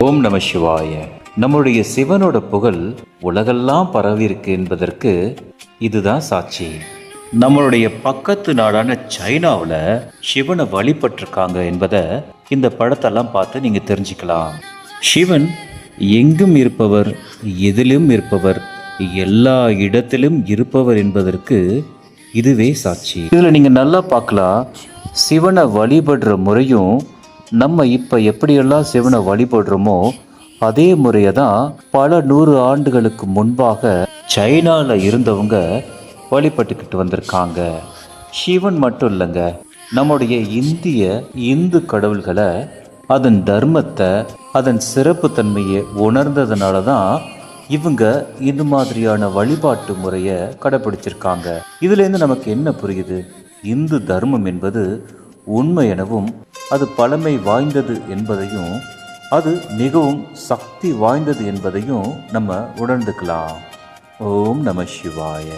ஓம் நம சிவாய. நம்முடைய சிவனோட புகழ் உலகெல்லாம் பரவியிருக்கு என்பதற்கு இதுதான் சாட்சி. நம்மளுடைய பக்கத்து நாடான சைனாவில் சிவனை வழிபட்டிருக்காங்க என்பதை இந்த படத்தெல்லாம் பார்த்து நீங்கள் தெரிஞ்சுக்கலாம். சிவன் எங்கும் இருப்பவர், எதிலும் இருப்பவர், எல்லா இடத்திலும் இருப்பவர் என்பதற்கு இதுவே சாட்சி. இதில் நீங்கள் நல்லா பார்க்கலாம், சிவனை வழிபடுற முறையும் நம்ம இப்போ எப்படியெல்லாம் சிவனை வழிபடுறோமோ அதே முறையை தான் பல 100 ஆண்டுகளுக்கு முன்பாக சைனாவில் இருந்தவங்க வழிபட்டுக்கிட்டு வந்திருக்காங்க. சிவன் மட்டும் இல்லைங்க, நம்முடைய இந்து கடவுள்களை, அதன் தர்மத்தை, அதன் சிறப்பு தன்மையை உணர்ந்ததுனால தான் இவங்க இது மாதிரியான வழிபாட்டு முறையை கடைப்பிடிச்சிருக்காங்க. இதுலேருந்து நமக்கு என்ன புரியுது? இந்து தர்மம் என்பது உண்மை எனவும் அது பழமை வாய்ந்தது என்பதையும் அது மிகவும் சக்தி வாய்ந்தது என்பதையும் நம்ம உணர்ந்துக்கலாம். ஓம் நம சிவாய.